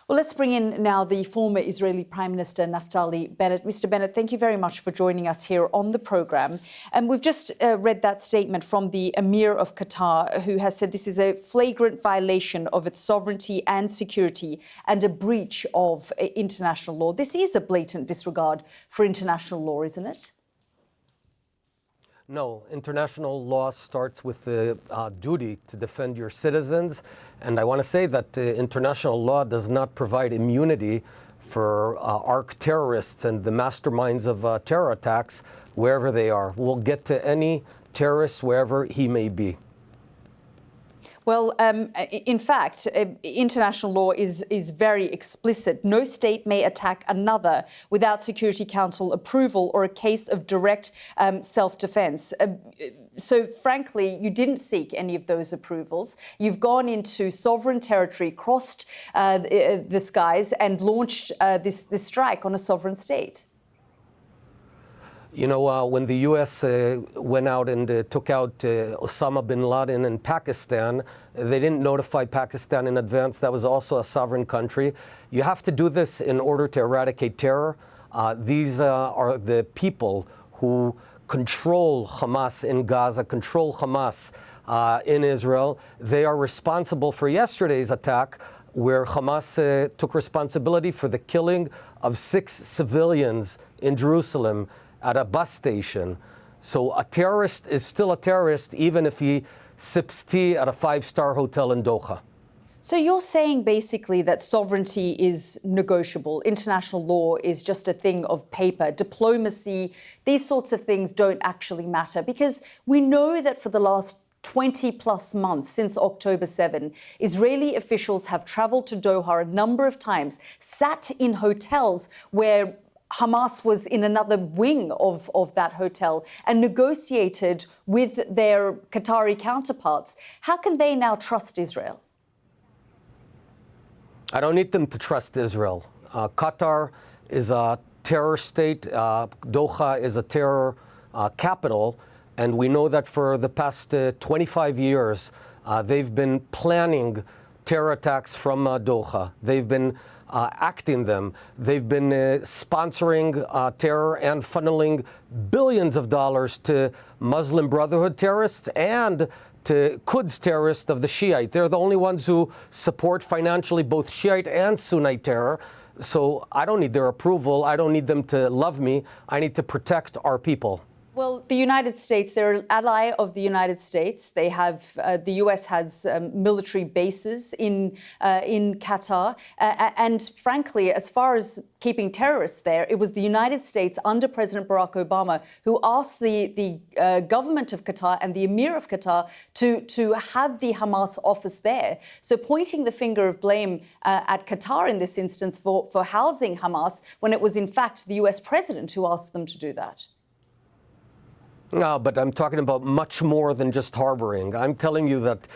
Well, let's bring in now the former Israeli Prime Minister Naftali Bennett. Mr. Bennett, thank you very much for joining us here on the programme. And we've just read that statement from the Emir of Qatar, who has said this is a flagrant violation of its sovereignty and security and a breach of international law. This is a blatant disregard for international law, isn't it? No, international law starts with the duty to defend your citizens. And I want to say that international law does not provide immunity for arch terrorists and the masterminds of terror attacks, wherever they are. We'll get to any terrorist wherever he may be. Well, in fact, international law is very explicit. No state may attack another without Security Council approval or a case of direct self-defence. So, frankly, you didn't seek any of those approvals. You've gone into sovereign territory, crossed the skies and launched this strike on a sovereign state. You know, when the U.S. went out and took out Osama bin Laden in Pakistan, they didn't notify Pakistan in advance. That was also a sovereign country. You have to do this in order to eradicate terror. These are the people who control Hamas in Gaza, control Hamas in Israel. They are responsible for yesterday's attack, where Hamas took responsibility for the killing of 6 civilians in Jerusalem at a bus station. So a terrorist is still a terrorist, even if he sips tea at a 5-star hotel in Doha. So you're saying basically that sovereignty is negotiable. International law is just a thing of paper. Diplomacy, these sorts of things don't actually matter, because we know that for the last 20 plus months since October 7, Israeli officials have travelled to Doha a number of times, sat in hotels where Hamas was in another wing of that hotel and negotiated with their Qatari counterparts. How can they now trust Israel? I don't need them to trust Israel. Qatar is a terror state. Doha is a terror capital. And we know that for the past 25 years, they've been planning terror attacks from Doha. They've been acting them. They've been sponsoring terror and funneling billions of dollars to Muslim Brotherhood terrorists and to Quds terrorists of the Shiite. They're the only ones who support financially both Shiite and Sunnite terror. So I don't need their approval. I don't need them to love me. I need to protect our people. Well, the United States, they're an ally of the United States. They have, the US has military bases in Qatar. And frankly, as far as keeping terrorists there, it was the United States under President Barack Obama who asked the government of Qatar and the Emir of Qatar to have the Hamas office there. So pointing the finger of blame at Qatar in this instance for housing Hamas, when it was in fact the US president who asked them to do that. No, but I'm talking about much more than just harboring. I'm telling you that,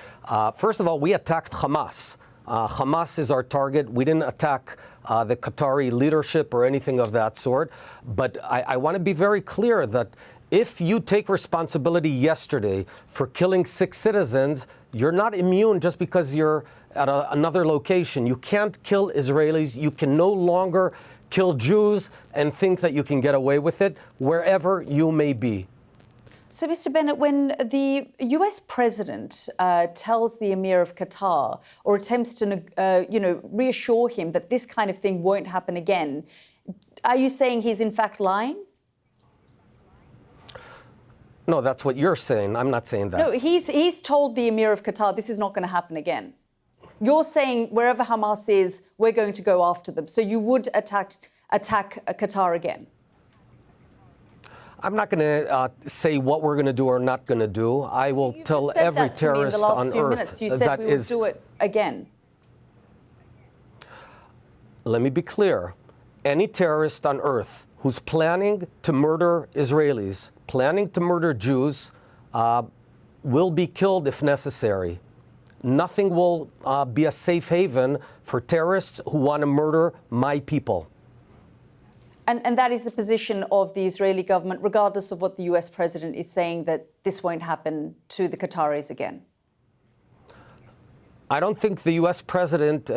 first of all, we attacked Hamas. Hamas is our target. We didn't attack the Qatari leadership or anything of that sort. But I want to be very clear that if you take responsibility yesterday for killing 6 citizens, you're not immune just because you're at another location. You can't kill Israelis. You can no longer kill Jews and think that you can get away with it wherever you may be. So, Mr. Bennett, when the US president tells the Emir of Qatar or attempts to, reassure him that this kind of thing won't happen again, are you saying he's in fact lying? No, that's what you're saying. I'm not saying that. No, he's told the Emir of Qatar this is not going to happen again. You're saying wherever Hamas is, we're going to go after them. So you would attack Qatar again? I'm not going to say what we're going to do or not going to do. I will tell every terrorist on earth in the last few minutes. You said we will do it again. Let me be clear. Any terrorist on earth who's planning to murder Israelis, planning to murder Jews, will be killed if necessary. Nothing will be a safe haven for terrorists who want to murder my people. And that is the position of the Israeli government, regardless of what the US president is saying, that this won't happen to the Qataris again? I don't think the U.S. president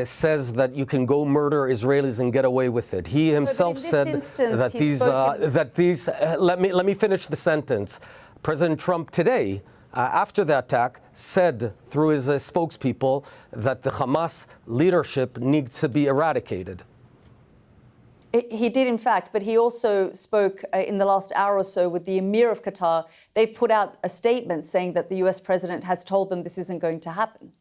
says that you can go murder Israelis and get away with it. He himself said that these. Let me finish the sentence. President Trump today, after the attack, said through his spokespeople that the Hamas leadership needs to be eradicated. He did, in fact, but he also spoke in the last hour or so with the Emir of Qatar. They've put out a statement saying that the US president has told them this isn't going to happen.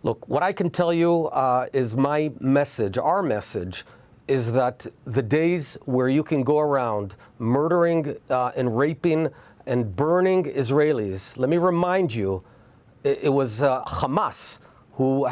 Look, what I can tell you is my message, our message, is that the days where you can go around murdering and raping and burning Israelis, let me remind you, it was Hamas who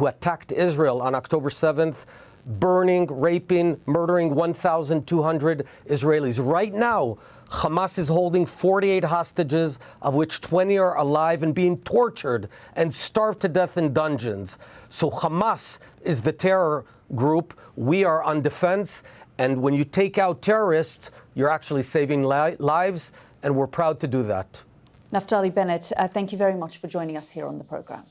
attacked Israel on October 7th, burning, raping, murdering 1,200 Israelis. Right now, Hamas is holding 48 hostages, of which 20 are alive and being tortured and starved to death in dungeons. So Hamas is the terror group. We are on defense. And when you take out terrorists, you're actually saving lives, and we're proud to do that. Naftali Bennett, thank you very much for joining us here on the program.